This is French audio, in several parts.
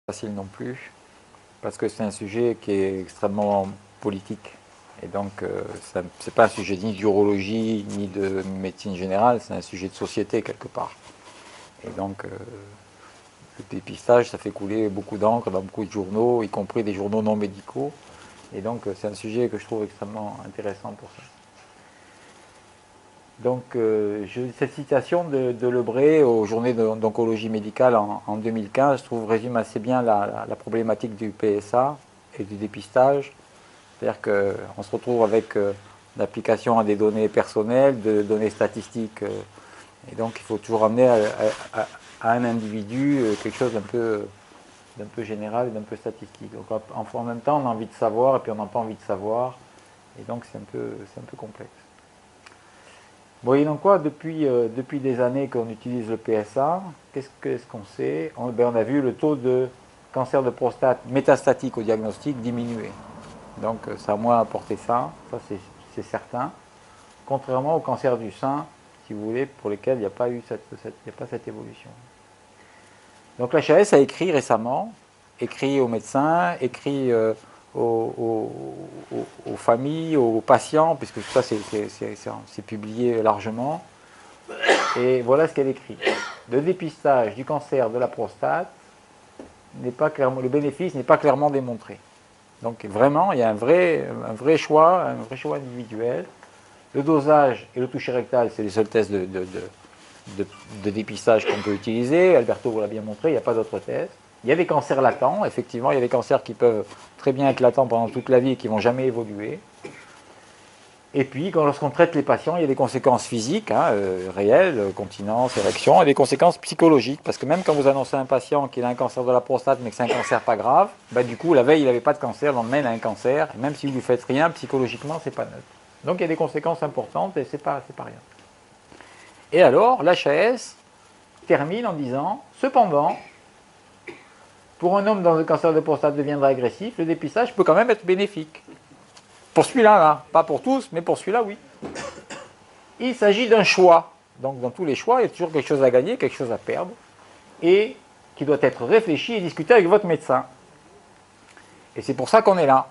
Facile non plus, parce que c'est un sujet qui est extrêmement politique. Et donc, c'est pas un sujet ni d'urologie, ni de médecine générale, c'est un sujet de société quelque part. Et donc, le dépistage, ça fait couler beaucoup d'encre dans beaucoup de journaux, y compris des journaux non médicaux. Et donc, c'est un sujet que je trouve extrêmement intéressant pour ça. Donc, cette citation de Lebré aux journées d'oncologie médicale en 2015, je trouve, résume assez bien la problématique du PSA et du dépistage. C'est-à-dire qu'on se retrouve avec l'application à des données personnelles, de données statistiques. Et donc, il faut toujours amener à un individu quelque chose d'un peu général et d'un peu statistique. Donc, en même temps, on a envie de savoir et puis on n'a pas envie de savoir. Et donc, c'est un peu complexe. Moyennant quoi, depuis des années qu'on utilise le PSA, qu'est-ce qu'on sait? On a vu le taux de cancer de prostate métastatique au diagnostic diminuer. Donc ça a moins apporté ça c'est certain. Contrairement au cancer du sein, si vous voulez, pour lesquels il n'y a pas eu cette évolution. Donc l'HAS a écrit récemment, écrit aux médecins, écrit aux familles, aux patients, puisque ça c'est publié largement. Et voilà ce qu'elle écrit. Le dépistage du cancer de la prostate n'est pas clairement, le bénéfice n'est pas clairement démontré. Donc vraiment, il y a un vrai choix individuel. Le dosage et le toucher rectal, c'est les seuls tests de dépistage qu'on peut utiliser. Alberto vous l'a bien montré, il n'y a pas d'autres tests. Il y a des cancers latents, effectivement, il y a des cancers qui peuvent très bien être latents pendant toute la vie et qui ne vont jamais évoluer. Et puis, lorsqu'on traite les patients, il y a des conséquences physiques, réelles, continence, érection, et des conséquences psychologiques. Parce que même quand vous annoncez à un patient qu'il a un cancer de la prostate, mais que c'est un cancer pas grave, du coup, la veille, il n'avait pas de cancer, le lendemain, il a un cancer. Et même si vous ne lui faites rien, psychologiquement, c'est pas neutre. Donc, il y a des conséquences importantes et c'est pas rien. Et alors, l'HAS termine en disant, cependant, pour un homme dont le cancer de prostate deviendra agressif, le dépistage peut quand même être bénéfique. Pour celui-là, là, pas pour tous, mais pour celui-là, oui. Il s'agit d'un choix. Donc, dans tous les choix, il y a toujours quelque chose à gagner, quelque chose à perdre, et qui doit être réfléchi et discuté avec votre médecin. Et c'est pour ça qu'on est là.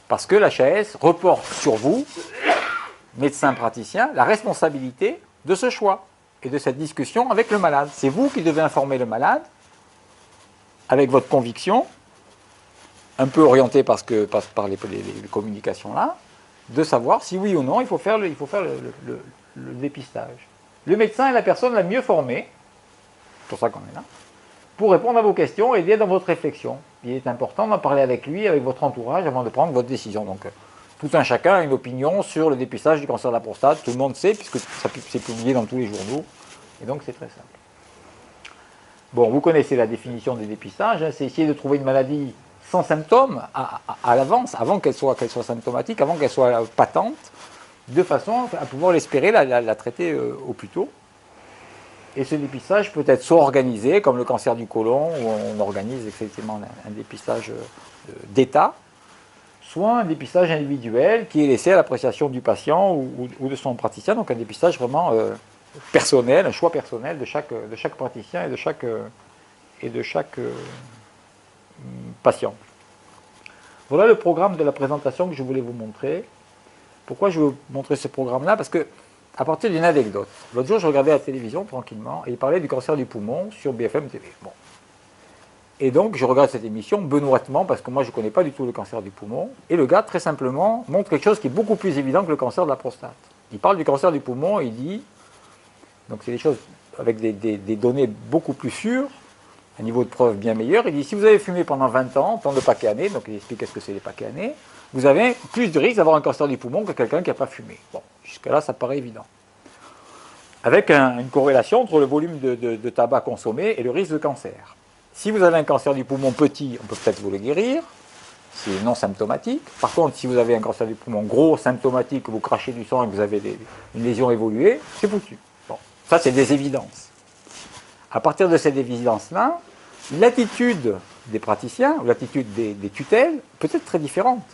Parce que l'HAS reporte sur vous, médecin praticien, la responsabilité de ce choix et de cette discussion avec le malade. C'est vous qui devez informer le malade avec votre conviction, un peu orienté par les communications là, de savoir si oui ou non il faut faire le dépistage. Le médecin est la personne la mieux formée, c'est pour ça qu'on est là, pour répondre à vos questions et aider dans votre réflexion. Il est important d'en parler avec lui, avec votre entourage, avant de prendre votre décision. Donc, tout un chacun a une opinion sur le dépistage du cancer de la prostate. Tout le monde sait, puisque c'est publié dans tous les journaux. Et donc, c'est très simple. Bon, vous connaissez la définition du dépistage. C'est essayer de trouver une maladie sans symptômes à l'avance, avant qu'elle soit symptomatique, avant qu'elle soit patente, de façon à pouvoir l'espérer, la traiter au plus tôt. Et ce dépistage peut être soit organisé, comme le cancer du côlon, où on organise effectivement un dépistage d'état, soit un dépistage individuel qui est laissé à l'appréciation du patient ou de son praticien, donc un dépistage vraiment personnel, un choix personnel de chaque praticien et de chaque patient. Voilà le programme de la présentation que je voulais vous montrer. Pourquoi je veux vous montrer ce programme-là? Parce que, à partir d'une anecdote, l'autre jour je regardais la télévision tranquillement et il parlait du cancer du poumon sur BFM TV. Bon. Et donc je regarde cette émission benoîtement parce que moi je ne connais pas du tout le cancer du poumon. Et le gars, très simplement, montre quelque chose qui est beaucoup plus évident que le cancer de la prostate. Il parle du cancer du poumon et il dit, donc c'est des choses avec des données beaucoup plus sûres, un niveau de preuve bien meilleur. Il dit, si vous avez fumé pendant 20 ans, tant de paquets années, donc il explique qu'est-ce que c'est les paquets années, vous avez plus de risque d'avoir un cancer du poumon que quelqu'un qui n'a pas fumé. Bon, jusque-là, ça paraît évident. Avec une corrélation entre le volume de tabac consommé et le risque de cancer. Si vous avez un cancer du poumon petit, on peut peut-être vous le guérir, c'est non symptomatique. Par contre, si vous avez un cancer du poumon gros, symptomatique, que vous crachez du sang et que vous avez une lésion évoluée, c'est foutu. Bon, ça c'est des évidences. À partir de cette évidence-là, l'attitude des praticiens, ou l'attitude des tutelles, peut être très différente.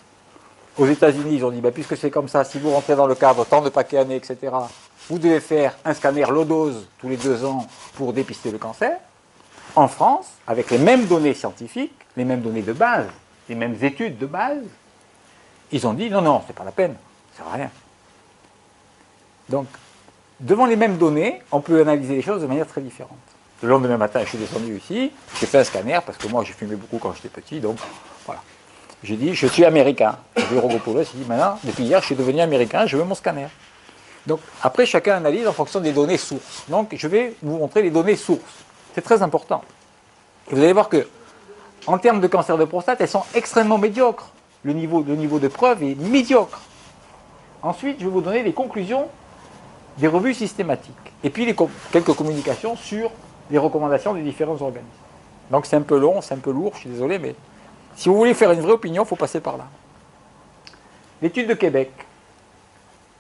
Aux États-Unis, ils ont dit, puisque c'est comme ça, si vous rentrez dans le cadre tant de paquets années, etc., vous devez faire un scanner low dose tous les 2 ans pour dépister le cancer. en France, avec les mêmes données scientifiques, les mêmes données de base, les mêmes études de base, ils ont dit non, non, c'est pas la peine, ça sert à rien. Donc, devant les mêmes données, on peut analyser les choses de manière très différente. Le lendemain matin, je suis descendu ici, j'ai fait un scanner, parce que moi j'ai fumé beaucoup quand j'étais petit, donc voilà. J'ai dit, je suis américain. J'ai vu Rogopoulos, il dit, maintenant, depuis hier, je suis devenu américain, je veux mon scanner. Donc, après, chacun analyse en fonction des données sources. Donc, je vais vous montrer les données sources. C'est très important. Et vous allez voir que, en termes de cancer de prostate, elles sont extrêmement médiocres. Le niveau de preuve est médiocre. Ensuite, je vais vous donner les conclusions des revues systématiques. Et puis, quelques communications sur les recommandations des différents organismes. Donc, c'est un peu long, c'est un peu lourd, je suis désolé, mais si vous voulez faire une vraie opinion, il faut passer par là. L'étude de Québec.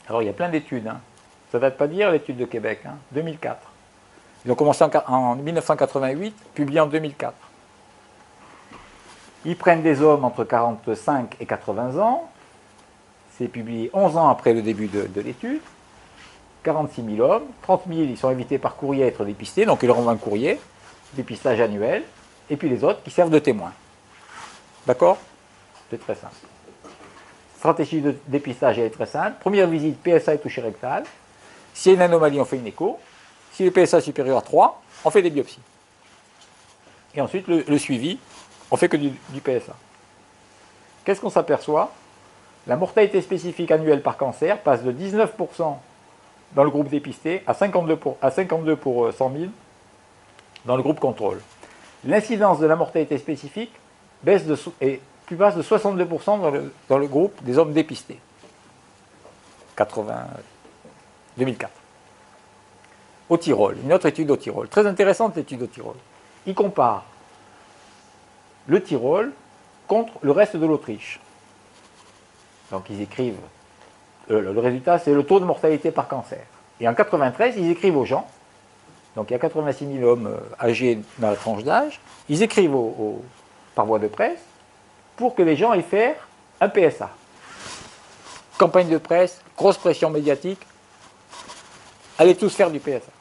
Alors, il y a plein d'études. Hein. Ça ne date pas d'hier, l'étude de Québec, 2004. Ils ont commencé en 1988, publié en 2004. Ils prennent des hommes entre 45 et 80 ans. C'est publié 11 ans après le début de l'étude. 46 000 hommes. 30 000, ils sont invités par courrier à être dépistés. Donc, ils leur envoient un courrier, dépistage annuel. Et puis les autres qui servent de témoins. D'accord? C'est très simple. Stratégie de dépistage est très simple. Première visite, PSA et toucher rectal. S'il y a une anomalie, on fait une écho. Si le PSA est supérieur à 3, on fait des biopsies. Et ensuite, le suivi, on fait que du PSA. Qu'est-ce qu'on s'aperçoit? La mortalité spécifique annuelle par cancer passe de 19% dans le groupe dépisté à 52 pour 100 000 dans le groupe contrôle. L'incidence de la mortalité spécifique est plus basse de 62% dans le groupe des hommes dépistés. 2004. Au Tyrol, une autre étude au Tyrol. Très intéressante l'étude au Tyrol. Ils comparent le Tyrol contre le reste de l'Autriche. Donc ils écrivent, le résultat c'est le taux de mortalité par cancer. Et en 93, ils écrivent aux gens, donc il y a 86 000 hommes âgés dans la tranche d'âge, ils écrivent par voie de presse pour que les gens aillent faire un PSA. Campagne de presse, grosse pression médiatique, allez tous faire du PSA.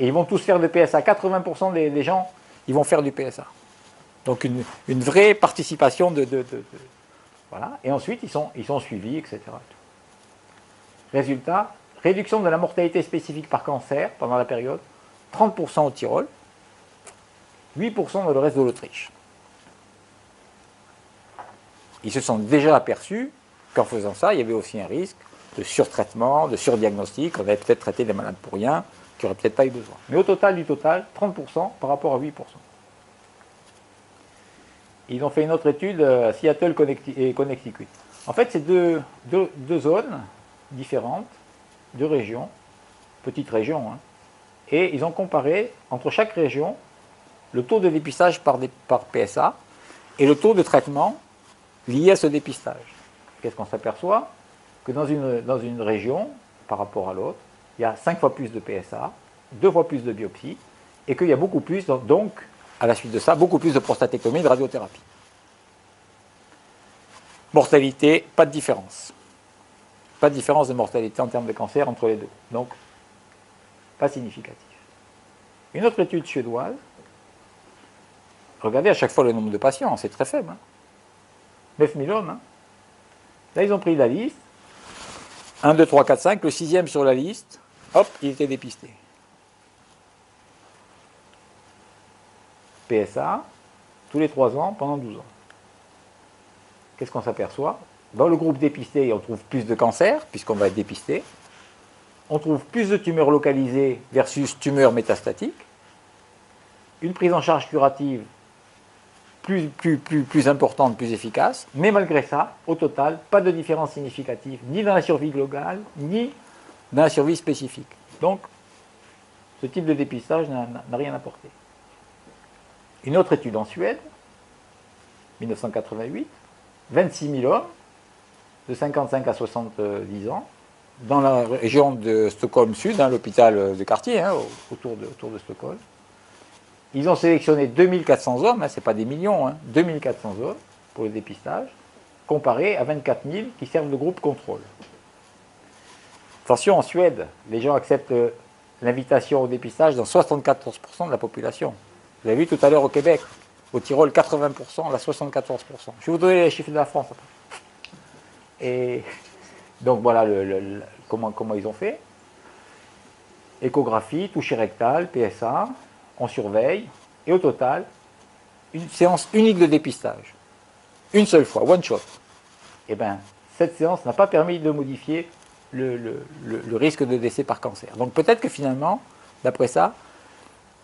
Et ils vont tous faire du PSA. 80% des gens, ils vont faire du PSA. Donc une vraie participation voilà. Et ensuite, ils sont suivis, etc. Résultat, réduction de la mortalité spécifique par cancer pendant la période, 30% au Tyrol, 8% dans le reste de l'Autriche. Ils se sont déjà aperçus qu'en faisant ça, il y avait aussi un risque de surtraitement, de surdiagnostic. On avait peut-être traité des malades pour rien, qui n'auraient peut-être pas eu besoin. Mais au total, 30% par rapport à 8%. Ils ont fait une autre étude à Seattle et Connecticut. En fait, c'est deux zones différentes, deux régions, petites régions, et ils ont comparé entre chaque région le taux de dépistage par PSA et le taux de traitement lié à ce dépistage. Qu'est-ce qu'on s'aperçoit? Que dans une région, par rapport à l'autre, il y a 5 fois plus de PSA, 2 fois plus de biopsies, et qu'il y a beaucoup plus, donc, à la suite de ça, beaucoup plus de prostatectomie et de radiothérapie. Mortalité, pas de différence. Pas de différence de mortalité en termes de cancer entre les deux. Donc, pas significatif. Une autre étude suédoise, regardez à chaque fois le nombre de patients, c'est très faible. 9 000 hommes. Là, ils ont pris la liste. 1, 2, 3, 4, 5. Le 6e sur la liste, hop, il était dépisté. PSA, tous les 3 ans, pendant 12 ans. Qu'est-ce qu'on s'aperçoit? Dans le groupe dépisté, on trouve plus de cancers, puisqu'on va être dépisté. On trouve plus de tumeurs localisées versus tumeurs métastatiques. Une prise en charge curative plus importante, plus efficace. Mais malgré ça, au total, pas de différence significative, ni dans la survie globale, ni dans la survie spécifique. Donc, ce type de dépistage n'a rien apporté. Une autre étude en Suède, 1988, 26 000 hommes, de 55 à 70 ans, dans la région de Stockholm Sud, l'hôpital de quartier, autour de Stockholm. Ils ont sélectionné 2400 hommes, ce n'est pas des millions, 2400 hommes pour le dépistage, comparé à 24 000 qui servent de groupe contrôle. Attention, en Suède, les gens acceptent l'invitation au dépistage dans 74% de la population. Vous avez vu tout à l'heure au Québec, au Tyrol 80%, là 74%. Je vais vous donner les chiffres de la France après. Et donc voilà comment ils ont fait. Échographie, toucher rectal, PSA, on surveille, et au total, une séance unique de dépistage. Une seule fois, one shot. Et bien, cette séance n'a pas permis de modifier le risque de décès par cancer. Donc peut-être que finalement, d'après ça,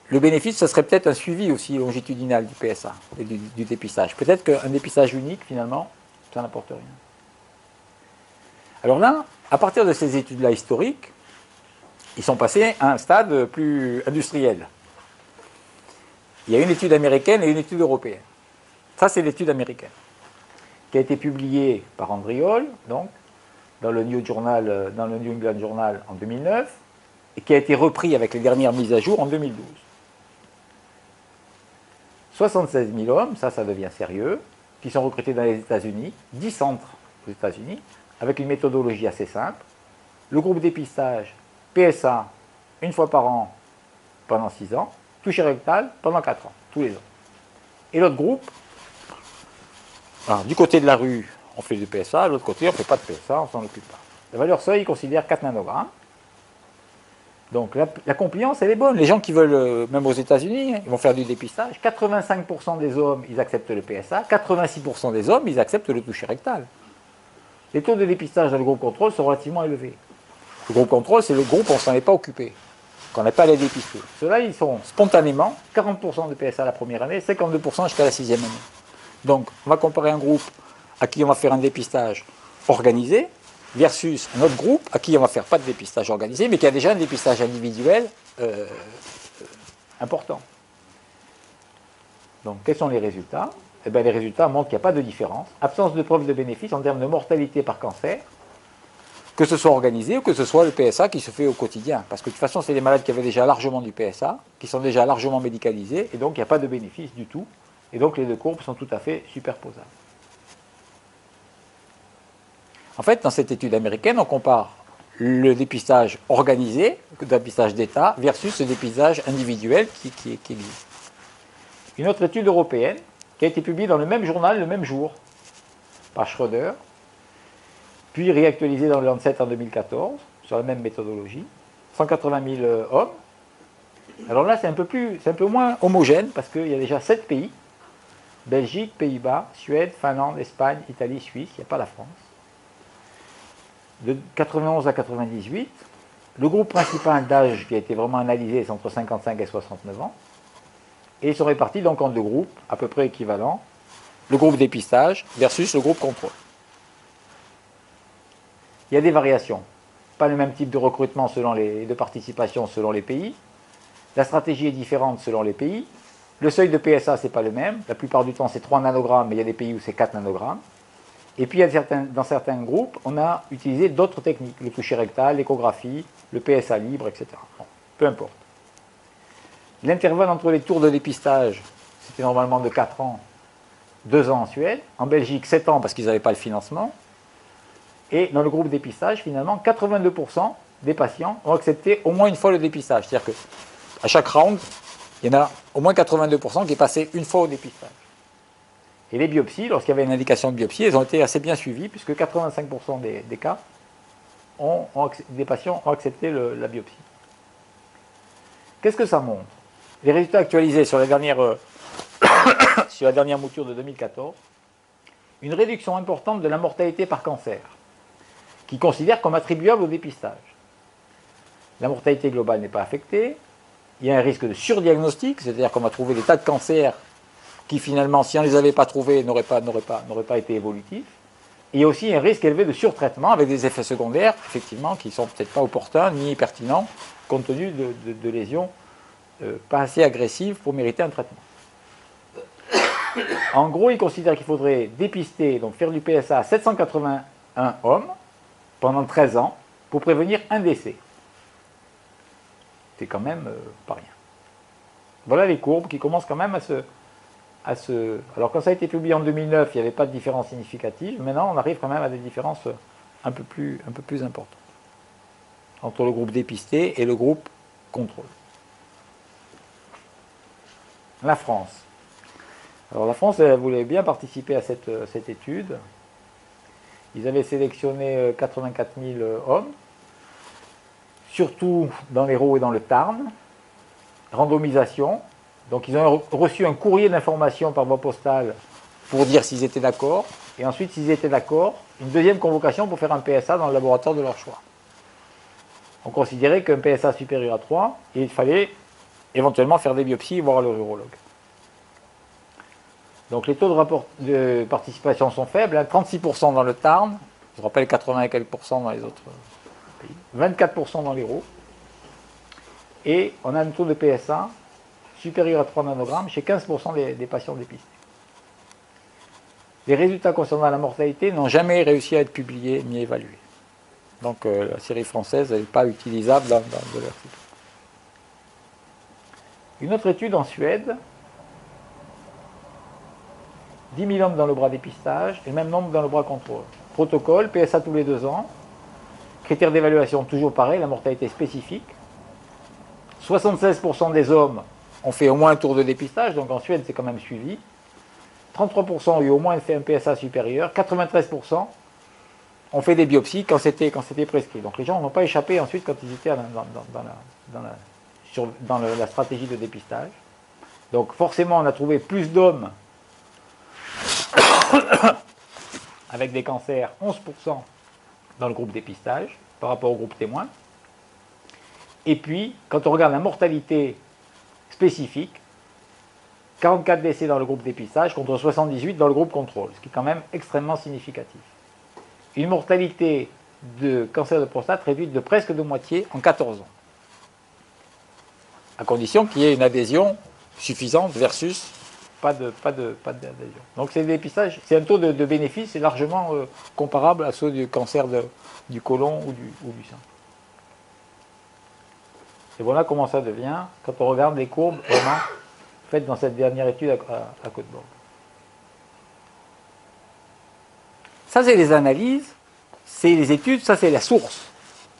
le bénéfice, ce serait peut-être un suivi aussi longitudinal du PSA et du dépistage. Peut-être qu'un dépistage unique, finalement, ça n'apporte rien. Alors là, à partir de ces études-là historiques, ils sont passés à un stade plus industriel. Il y a une étude américaine et une étude européenne. Ça, c'est l'étude américaine, qui a été publiée par Andriol, donc, dans le New England Journal en 2009, et qui a été repris avec les dernières mises à jour en 2012. 76 000 hommes, ça devient sérieux, qui sont recrutés dans les États-Unis, 10 centres aux États-Unis, avec une méthodologie assez simple. Le groupe dépistage, PSA, une fois par an pendant 6 ans, toucher rectal pendant 4 ans, tous les ans. Et l'autre groupe, alors, du côté de la rue, on fait du PSA, de l'autre côté, on ne fait pas de PSA, on ne s'en occupe pas. La valeur seuil, ils considèrent 4 nanogrammes. Donc la compliance, elle est bonne. Les gens qui veulent, même aux États-Unis, ils vont faire du dépistage. 85% des hommes, ils acceptent le PSA. 86% des hommes, ils acceptent le toucher rectal. Les taux de dépistage dans le groupe contrôle sont relativement élevés. Le groupe contrôle, c'est le groupe où on ne s'en est pas occupé, qu'on n'a pas à les dépister. Ceux-là, ils sont spontanément 40% de PSA la première année, 52% jusqu'à la 6e année. Donc, on va comparer un groupe à qui on va faire un dépistage organisé versus un autre groupe à qui on va faire pas de dépistage organisé, mais qui a déjà un dépistage individuel important. Donc, quels sont les résultats? Eh bien, les résultats montrent qu'il n'y a pas de différence. Absence de preuve de bénéfice en termes de mortalité par cancer, que ce soit organisé ou que ce soit le PSA qui se fait au quotidien. Parce que de toute façon, c'est des malades qui avaient déjà largement du PSA, qui sont déjà largement médicalisés, et donc il n'y a pas de bénéfice du tout. Et donc les deux courbes sont tout à fait superposables. En fait, dans cette étude américaine, on compare le dépistage organisé, le dépistage d'État, versus le dépistage individuel qui existe. Une autre étude européenne, qui a été publiée dans le même journal le même jour, par Schroeder, puis réactualisée dans le Lancet en 2014, sur la même méthodologie, 180 000 hommes. Alors là, c'est un peu moins homogène, parce qu'il y a déjà 7 pays, Belgique, Pays-Bas, Suède, Finlande, Espagne, Italie, Suisse, il n'y a pas la France. De 91 à 98, le groupe principal d'âge qui a été vraiment analysé, c'est entre 55 et 69 ans. Et ils sont répartis donc en deux groupes, à peu près équivalents. Le groupe dépistage versus le groupe contrôle. Il y a des variations. Pas le même type de recrutement de participation selon les pays. La stratégie est différente selon les pays. Le seuil de PSA, ce n'est pas le même. La plupart du temps, c'est 3 nanogrammes, mais il y a des pays où c'est 4 nanogrammes. Et puis, dans certains groupes, on a utilisé d'autres techniques. Le toucher rectal, l'échographie, le PSA libre, etc. Bon, peu importe. L'intervalle entre les tours de dépistage, c'était normalement de 4 ans, 2 ans en Suède. En Belgique, 7 ans parce qu'ils n'avaient pas le financement. Et dans le groupe dépistage, finalement, 82% des patients ont accepté au moins une fois le dépistage. C'est-à-dire qu'à chaque round, il y en a au moins 82% qui est passé une fois au dépistage. Et les biopsies, lorsqu'il y avait une indication de biopsie, elles ont été assez bien suivies, puisque 85% des cas, des patients ont accepté la biopsie. Qu'est-ce que ça montre? Les résultats actualisés sur la dernière mouture de 2014, une réduction importante de la mortalité par cancer, qui considère comme attribuable au dépistage. La mortalité globale n'est pas affectée, il y a un risque de surdiagnostic, c'est-à-dire qu'on va trouver des tas de cancers qui finalement, si on ne les avait pas trouvés, n'auraient pas été évolutifs. Et il y a aussi un risque élevé de surtraitement avec des effets secondaires, effectivement, qui ne sont peut-être pas opportuns ni pertinents, compte tenu de lésions pas assez agressives pour mériter un traitement. En gros, il considère qu'il faudrait dépister, donc faire du PSA à 781 hommes pendant 13 ans pour prévenir un décès. C'est quand même pas rien. Voilà les courbes qui commencent quand même à se... Alors quand ça a été publié en 2009, il n'y avait pas de différence significative. Maintenant, on arrive quand même à des différences un peu plus importantes entre le groupe dépisté et le groupe contrôle. La France. Alors la France, elle voulait bien participer à cette étude. Ils avaient sélectionné 84 000 hommes, surtout dans l'Hérault et dans le Tarn. Randomisation. Donc ils ont reçu un courrier d'information par voie postale pour dire s'ils étaient d'accord. Et ensuite, s'ils étaient d'accord, une deuxième convocation pour faire un PSA dans le laboratoire de leur choix. On considérait qu'un PSA supérieur à 3, il fallait éventuellement faire des biopsies et voir le urologue. Donc les taux de participation sont faibles, hein, 36% dans le Tarn, je rappelle 80 et quelques % dans les autres pays, 24% dans l'Hérault, et on a un taux de PSA supérieur à 3 nanogrammes chez 15% des patients dépistés. Les résultats concernant la mortalité n'ont jamais réussi à être publiés ni évalués. Donc la série française n'est pas utilisable dans leur site. Une autre étude en Suède, 10 000 hommes dans le bras dépistage et le même nombre dans le bras contrôle. Protocole, PSA tous les 2 ans. Critères d'évaluation toujours pareil, la mortalité spécifique. 76% des hommes ont fait au moins un tour de dépistage, donc en Suède c'est quand même suivi. 33% ont eu au moins fait un PSA supérieur. 93% ont fait des biopsies quand c'était prescrit. Donc les gens n'ont pas échappé ensuite quand ils étaient dans la stratégie de dépistage. Donc forcément on a trouvé plus d'hommes avec des cancers, 11% dans le groupe dépistage par rapport au groupe témoin. Et puis, quand on regarde la mortalité spécifique, 44 décès dans le groupe dépistage contre 78 dans le groupe contrôle, ce qui est quand même extrêmement significatif. Une mortalité de cancer de prostate réduite de presque de moitié en 14 ans, à condition qu'il y ait une adhésion suffisante versus pas d'adhésion. Donc c'est dépistage, c'est un taux de bénéfice largement comparable à ceux du cancer du côlon ou du sein. Et voilà comment ça devient quand on regarde les courbes vraiment faites dans cette dernière étude à Côte-Borg. Ça c'est les analyses, c'est les études, ça c'est la source.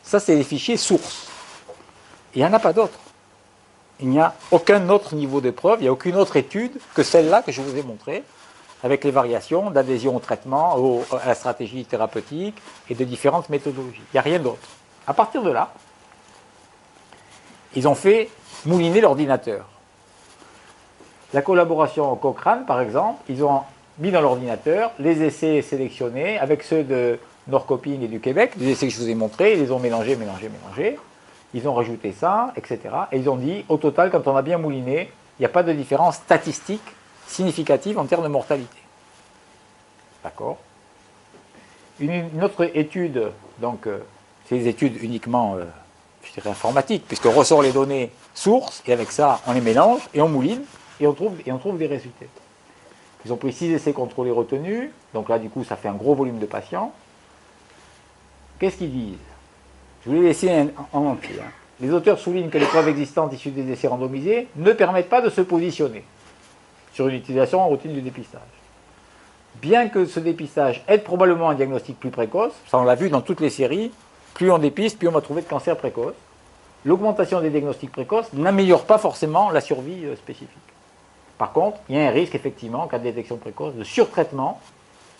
Ça c'est les fichiers sources. Il n'y en a pas d'autres. Il n'y a aucun autre niveau de preuve, il n'y a aucune autre étude que celle-là que je vous ai montrée, avec les variations d'adhésion au traitement, à la stratégie thérapeutique et de différentes méthodologies. Il n'y a rien d'autre. À partir de là, ils ont fait mouliner l'ordinateur. La collaboration Cochrane, par exemple, ils ont mis dans l'ordinateur les essais sélectionnés avec ceux de Norrköping et du Québec, les essais que je vous ai montrés, ils les ont mélangés. Ils ont rajouté ça, etc. Et ils ont dit, au total, quand on a bien mouliné, il n'y a pas de différence statistique significative en termes de mortalité. D'accord. Une autre étude, donc, c'est des études uniquement, je dirais, informatiques, puisqu'on ressort les données sources, et avec ça, on les mélange, et on mouline, et on trouve des résultats. Ils ont pris 6 essais contrôlés retenus, donc là, du coup, ça fait un gros volume de patients. Qu'est-ce qu'ils disent? Je vous l'ai laissé en entier. Les auteurs soulignent que les preuves existantes issues des essais randomisés ne permettent pas de se positionner sur une utilisation en routine du dépistage. Bien que ce dépistage aide probablement un diagnostic plus précoce, ça on l'a vu dans toutes les séries, plus on dépiste, plus on va trouver de cancer précoce, l'augmentation des diagnostics précoces n'améliore pas forcément la survie spécifique. Par contre, il y a un risque effectivement, en cas de détection précoce, de surtraitement,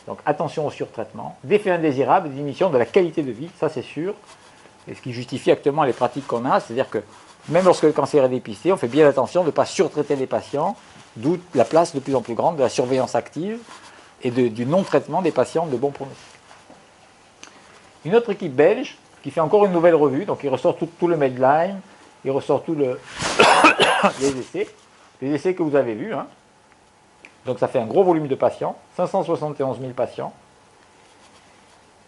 donc attention au surtraitement, d'effets indésirables et de diminution de la qualité de vie, ça c'est sûr. Et ce qui justifie actuellement les pratiques qu'on a, c'est-à-dire que même lorsque le cancer est dépisté, on fait bien attention de ne pas surtraiter les patients, d'où la place de plus en plus grande de la surveillance active et du non-traitement des patients de bon pronostic. Une autre équipe belge qui fait encore une nouvelle revue, donc il ressort tout le Medline, il ressort tous les essais que vous avez vus. Hein. Donc ça fait un gros volume de patients, 571 000 patients.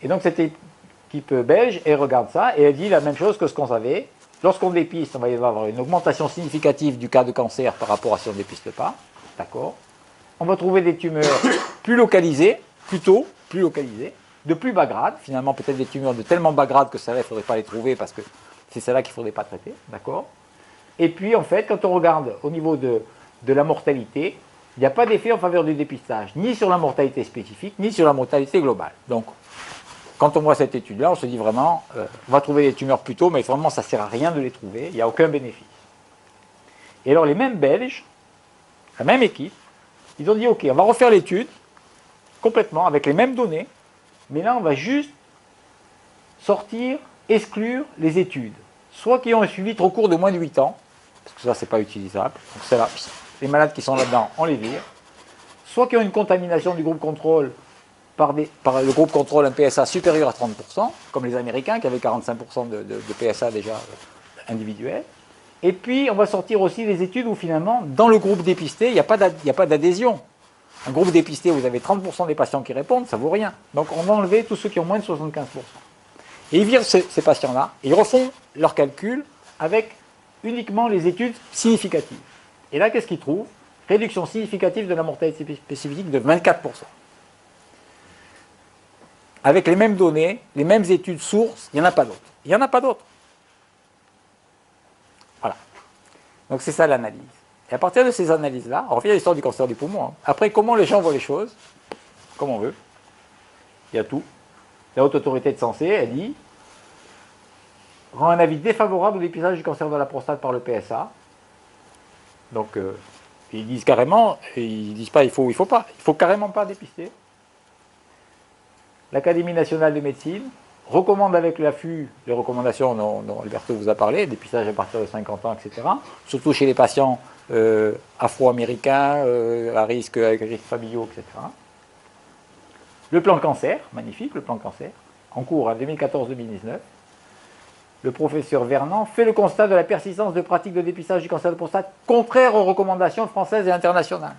Et donc cette équipe belge, elle regarde ça et elle dit la même chose que ce qu'on savait. Lorsqu'on dépiste, on va y avoir une augmentation significative du cas de cancer par rapport à si on ne dépiste pas. D'accord. On va trouver des tumeurs plus localisées, plus localisées, de plus bas grade. Finalement, peut-être des tumeurs de tellement bas grade que celles-là, il ne faudrait pas les trouver parce que c'est celles-là qu'il ne faudrait pas traiter. D'accord. Et puis, en fait, quand on regarde au niveau de la mortalité, il n'y a pas d'effet en faveur du dépistage, ni sur la mortalité spécifique, ni sur la mortalité globale. Donc, quand on voit cette étude-là, on se dit vraiment, on va trouver des tumeurs plus tôt, mais vraiment, ça ne sert à rien de les trouver, il n'y a aucun bénéfice. Et alors, les mêmes Belges, la même équipe, ils ont dit, ok, on va refaire l'étude, complètement, avec les mêmes données, mais là, on va juste sortir, exclure les études, soit qui ont un suivi trop court de moins de 8 ans, parce que ça, c'est pas utilisable, donc c'est là, les malades qui sont là-dedans, on les vire, soit qui ont une contamination du groupe contrôle par le groupe contrôle un PSA supérieur à 30%, comme les Américains qui avaient 45% de PSA déjà individuel. Et puis, on va sortir aussi les études où finalement, dans le groupe dépisté, il n'y a pas d'adhésion. Un groupe dépisté, vous avez 30% des patients qui répondent, ça ne vaut rien. Donc, on va enlever tous ceux qui ont moins de 75%. Et ils virent ces patients-là, et ils refont leurs calculs avec uniquement les études significatives. Et là, qu'est-ce qu'ils trouvent? Réduction significative de la mortalité spécifique de 24%. Avec les mêmes données, les mêmes études sources, il n'y en a pas d'autres. Il n'y en a pas d'autres. Voilà. Donc c'est ça l'analyse. Et à partir de ces analyses-là, on revient à l'histoire du cancer du poumon. Hein. Après, comment les gens voient les choses? Comme on veut. Il y a tout. La haute autorité de santé, elle dit, rend un avis défavorable au dépistage du cancer de la prostate par le PSA. Donc, ils disent carrément, ils disent pas il faut pas, il faut carrément pas dépister. L'Académie nationale de médecine recommande avec l'affût les recommandations dont Alberto vous a parlé, dépistage à partir de 50 ans, etc. Surtout chez les patients afro-américains, à risque avec risques familiaux, etc. Le plan cancer, magnifique, le plan cancer, en cours en 2014-2019. Le professeur Vernant fait le constat de la persistance de pratiques de dépistage du cancer de prostate contraires aux recommandations françaises et internationales.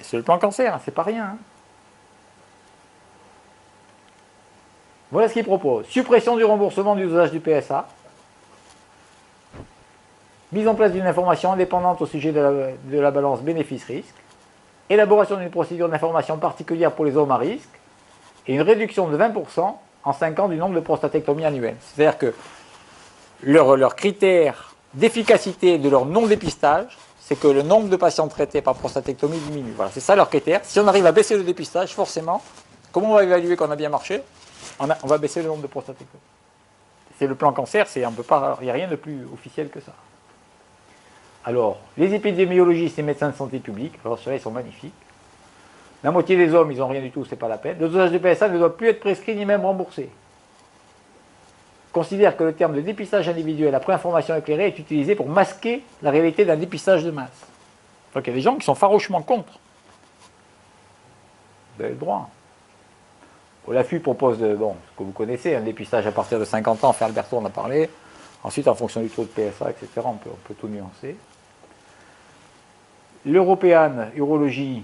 C'est le plan cancer, c'est pas rien. Hein. Voilà ce qu'il propose. Suppression du remboursement du dosage du PSA. Mise en place d'une information indépendante au sujet de la balance bénéfice-risque. Élaboration d'une procédure d'information particulière pour les hommes à risque. Et une réduction de 20% en 5 ans du nombre de prostatectomies annuelles. C'est-à-dire que leur critère d'efficacité de leur non-dépistage, c'est que le nombre de patients traités par prostatectomie diminue. Voilà, c'est ça leur critère. Si on arrive à baisser le dépistage, forcément, comment on va évaluer qu'on a bien marché? On va baisser le nombre de prostatectomies. C'est le plan cancer, il n'y a rien de plus officiel que ça. Alors, les épidémiologistes et médecins de santé publique, alors ceux-là, ils sont magnifiques. La moitié des hommes, ils n'ont rien du tout, c'est pas la peine. Le dosage de PSA ne doit plus être prescrit ni même remboursé. Considère que le terme de dépistage individuel après information éclairée est utilisé pour masquer la réalité d'un dépistage de masse. Donc il y a des gens qui sont farouchement contre. Vous avez le droit. L'AFU propose, ce que vous connaissez, un dépistage à partir de 50 ans, fait Alberto en a parlé. Ensuite, en fonction du taux de PSA, etc., on peut tout nuancer. L'European Urologie,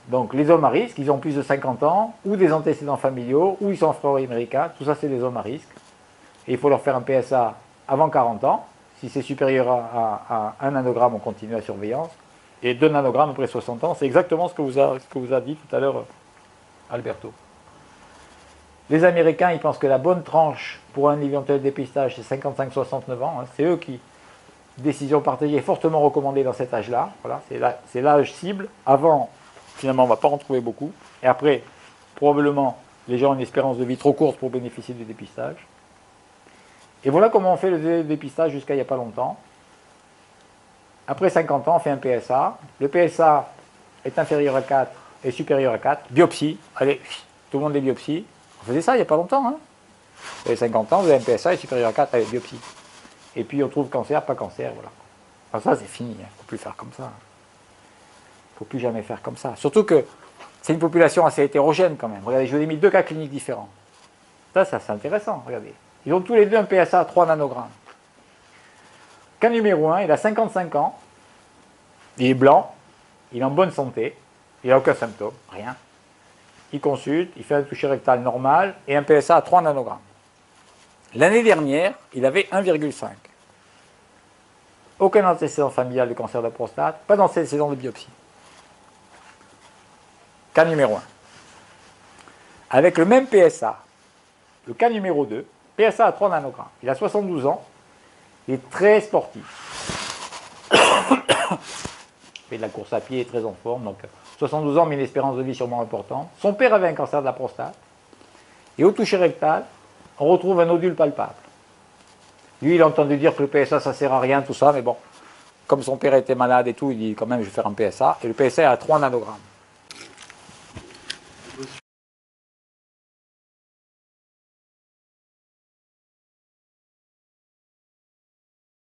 donc les hommes à risque, ils ont plus de 50 ans, ou des antécédents familiaux, ou ils sont afro-américains, tout ça c'est des hommes à risque. Et il faut leur faire un PSA avant 40 ans. Si c'est supérieur à 1 nanogramme, on continue la surveillance. Et 2 nanogrammes après 60 ans, c'est exactement ce que vous a dit tout à l'heure Alberto. Les Américains, ils pensent que la bonne tranche pour un éventuel dépistage, c'est 55-69 ans. Hein. C'est eux qui, décision partagée, fortement recommandée dans cet âge-là. Voilà, c'est l'âge cible. Avant, finalement, on ne va pas en trouver beaucoup. Et après, probablement, les gens ont une espérance de vie trop courte pour bénéficier du dépistage. Et voilà comment on fait le dépistage jusqu'à il n'y a pas longtemps. Après 50 ans, on fait un PSA. Le PSA est inférieur à 4 et supérieur à 4. Biopsie. Allez, tout le monde les biopsies. On faisait ça il n'y a pas longtemps. Hein. Vous avez 50 ans, vous avez un PSA est supérieur à 4, allez, biopsie. Et puis on trouve cancer, pas cancer, voilà. Alors ça, c'est fini. Il ne faut plus faire comme ça. Il ne faut plus jamais faire comme ça. Surtout que c'est une population assez hétérogène quand même. Regardez, je vous ai mis 2 cas cliniques différents. Ça c'est intéressant, regardez. Ils ont tous les deux un PSA à 3 nanogrammes. Cas numéro 1, il a 55 ans, il est blanc, il est en bonne santé, il n'a aucun symptôme, rien. Il consulte, il fait un toucher rectal normal et un PSA à 3 nanogrammes. L'année dernière, il avait 1,5. Aucun antécédent familial de cancer de la prostate, pas d'antécédent de biopsie. Cas numéro 1. Avec le même PSA, le cas numéro 2, PSA à 3 nanogrammes. Il a 72 ans, il est très sportif. Il fait de la course à pied, très en forme, donc 72 ans, mais une espérance de vie sûrement importante. Son père avait un cancer de la prostate. Et au toucher rectal, on retrouve un nodule palpable. Lui, il a entendu dire que le PSA, ça sert à rien, tout ça, mais bon, comme son père était malade et tout, il dit quand même, je vais faire un PSA. Et le PSA est à 3 nanogrammes.